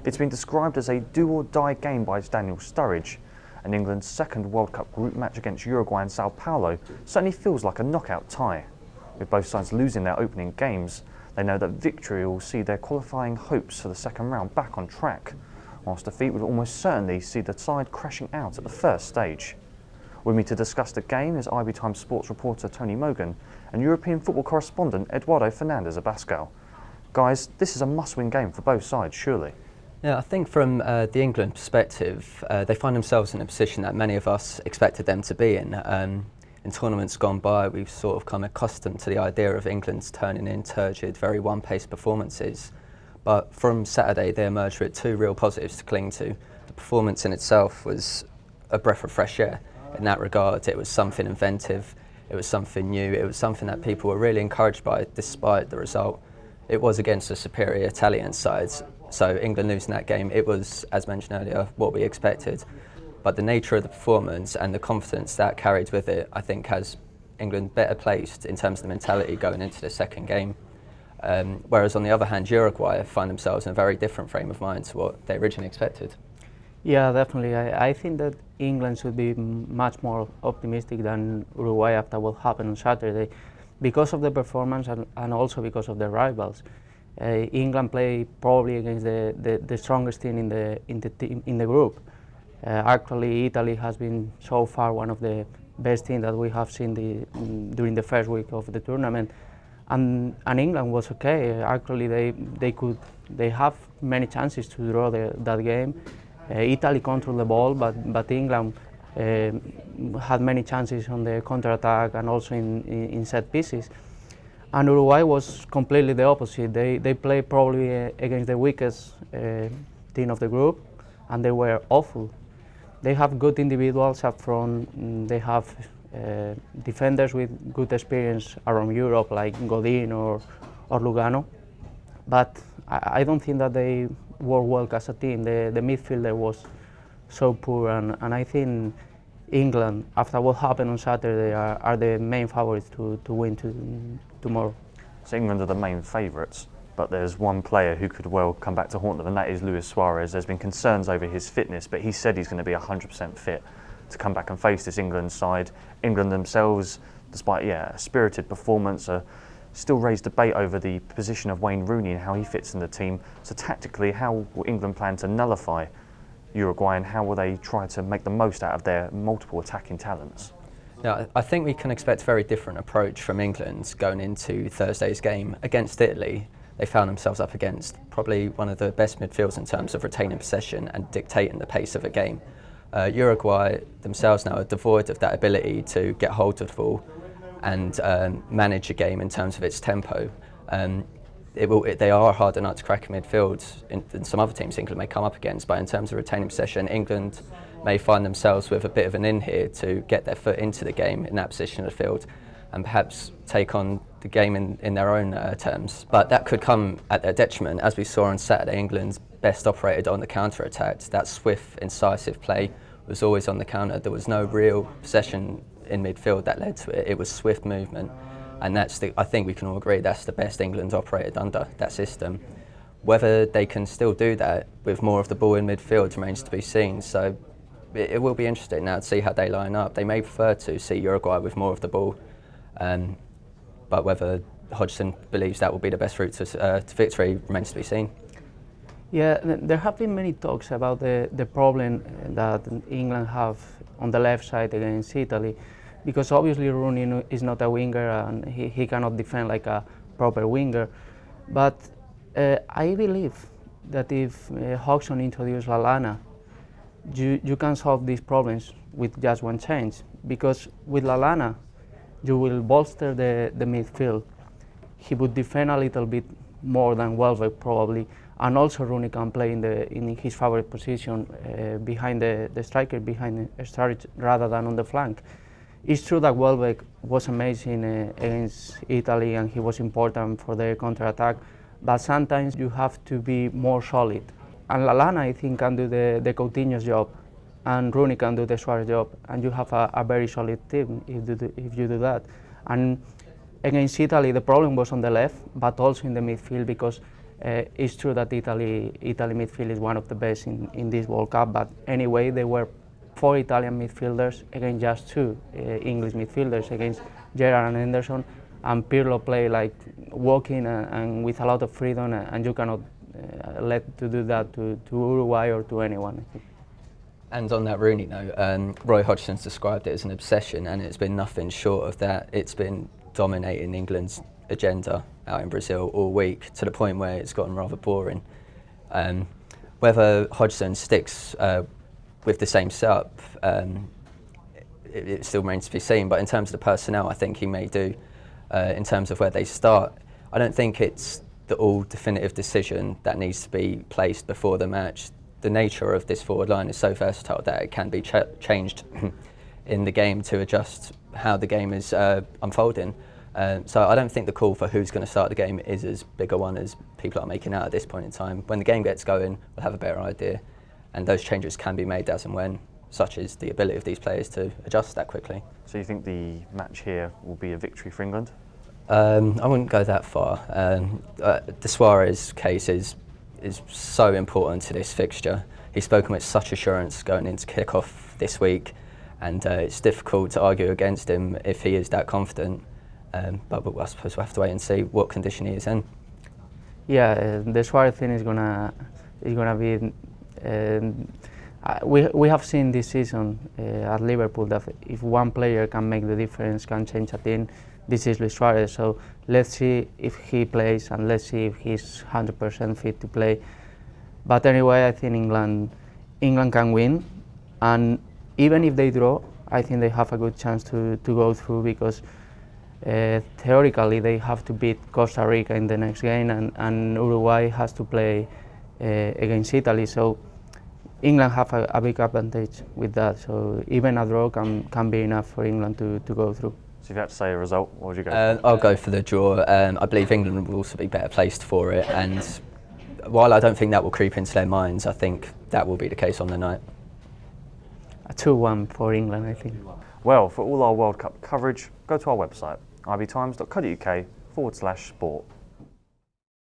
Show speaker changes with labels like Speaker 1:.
Speaker 1: It's been described as a do-or-die game by Daniel Sturridge, and England's second World Cup group match against Uruguay and São Paulo certainly feels like a knockout tie. With both sides losing their opening games, they know that victory will see their qualifying hopes for the second round back on track, whilst defeat would almost certainly see the side crashing out at the first stage. With me to discuss the game is IBTimes sports reporter Tony Mogan and European football correspondent Eduardo-Fernandez Abascal. Guys, this is a must-win game for both sides, surely.
Speaker 2: Yeah, I think from the England perspective, they find themselves in a position that many of us expected them to be in. In tournaments gone by, we've sort of come accustomed to the idea of England's turning in turgid, very one-paced performances. But from Saturday, they emerged with two real positives to cling to. The performance in itself was a breath of fresh air. In that regard, it was something inventive, it was something new, it was something that people were really encouraged by despite the result. It was against a superior Italian side, so England losing that game, it was, as mentioned earlier, what we expected. But the nature of the performance and the confidence that carried with it, I think, has England better placed in terms of the mentality going into the second game. Whereas on the other hand, Uruguay find themselves in a very different frame of mind to what they originally expected.
Speaker 3: Yeah, definitely. I think that England should be much more optimistic than Uruguay after what happened on Saturday, because of the performance and also because of the rivals. England play probably against the strongest team in the group. Actually, Italy has been so far one of the best teams that we have seen during the first week of the tournament, and England was okay. Actually, they have many chances to draw that game. Italy controlled the ball, but England had many chances on the counter-attack and also in set pieces. And Uruguay was completely the opposite. They played probably against the weakest team of the group, and they were awful. They have good individuals up front. They have defenders with good experience around Europe, like Godin or Lugano. But I don't think that they work well as a team. The midfielder was so poor, and I think England, after what happened on Saturday, are the main favourites to win tomorrow.
Speaker 1: So England are the main favourites, but there's one player who could well come back to haunt them, and that is Luis Suarez. There's been concerns over his fitness, but he said he's going to be 100% fit to come back and face this England side. England themselves, despite a spirited performance, still raise debate over the position of Wayne Rooney and how he fits in the team. So tactically, how will England plan to nullify Uruguay, and how will they try to make the most out of their multiple attacking talents?
Speaker 2: Yeah, I think we can expect a very different approach from England going into Thursday's game against Italy. They found themselves up against probably one of the best midfields in terms of retaining possession and dictating the pace of a game. Uruguay themselves now are devoid of that ability to get hold of the ball and manage a game in terms of its tempo. They are harder nut to crack in midfield than some other teams England may come up against, but in terms of retaining possession, England may find themselves with a bit of an in here to get their foot into the game in that position of the field and perhaps take on the game in their own terms. But that could come at their detriment. As we saw on Saturday, England's best operated on the counter-attack. That swift, incisive play was always on the counter. There was no real possession in midfield that led to it. It was swift movement. And I think we can all agree that's the best England operated under that system. Whether they can still do that with more of the ball in midfield remains to be seen. So it will be interesting now to see how they line up. They may prefer to see Uruguay with more of the ball, but whether Hodgson believes that will be the best route to victory remains to be seen.
Speaker 3: Yeah, there have been many talks about the problem that England have on the left side against Italy, because obviously Rooney is not a winger and he cannot defend like a proper winger. But I believe that if Hodgson introduces Lallana, you can solve these problems with just one change, because with Lallana you will bolster the midfield. He would defend a little bit more than Welbeck probably, and also Rooney can play in his favorite position behind the striker, behind Sturridge, rather than on the flank. It's true that Welbeck was amazing against Italy and he was important for the counter-attack, but sometimes you have to be more solid. And Lallana, I think, can do the Coutinho's job, and Rooney can do the Suarez job, and you have a very solid team if you do that. And against Italy, the problem was on the left, but also in the midfield, because It's true that Italy midfield is one of the best in this World Cup, but anyway, there were 4 Italian midfielders against just 2 English midfielders, against Gerrard and Henderson, and Pirlo play like walking and with a lot of freedom, and you cannot let to do that to Uruguay or to anyone.
Speaker 2: And on that Rooney note, Roy Hodgson's described it as an obsession, and it's been nothing short of that. It's been dominating England's agenda out in Brazil all week, to the point where it's gotten rather boring. Whether Hodgson sticks with the same setup, it still remains to be seen, but in terms of the personnel, I think he may do. In terms of where they start, I don't think it's the all definitive decision that needs to be placed before the match. The nature of this forward line is so versatile that it can be changed in the game to adjust how the game is unfolding. So I don't think the call for who's going to start the game is as big a one as people are making out at this point in time. When the game gets going, we'll have a better idea, and those changes can be made as and when, such as the ability of these players to adjust that quickly.
Speaker 1: So you think the match here will be a victory for England?
Speaker 2: I wouldn't go that far. The Suarez case is so important to this fixture. He's spoken with such assurance going into kick-off this week, and it's difficult to argue against him if he is that confident. But I suppose we'll have to wait and see what condition he is in.
Speaker 3: Yeah, the Suarez thing is gonna be. We have seen this season at Liverpool that if one player can make the difference, can change a team, this is Luis Suarez. So let's see if he plays, and let's see if he's 100% fit to play. But anyway, I think England can win, and even if they draw, I think they have a good chance to go through, because theoretically they have to beat Costa Rica in the next game, and Uruguay has to play against Italy. So England have a big advantage with that. So even a draw can be enough for England to go through.
Speaker 1: So if you had to say a result, what would you go for?
Speaker 2: I'll go for the draw. I believe England will also be better placed for it, and while I don't think that will creep into their minds, I think that will be the case on the night.
Speaker 3: A 2-1 for England, I think.
Speaker 1: Well, for all our World Cup coverage, go to our website, ibtimes.co.uk/sport.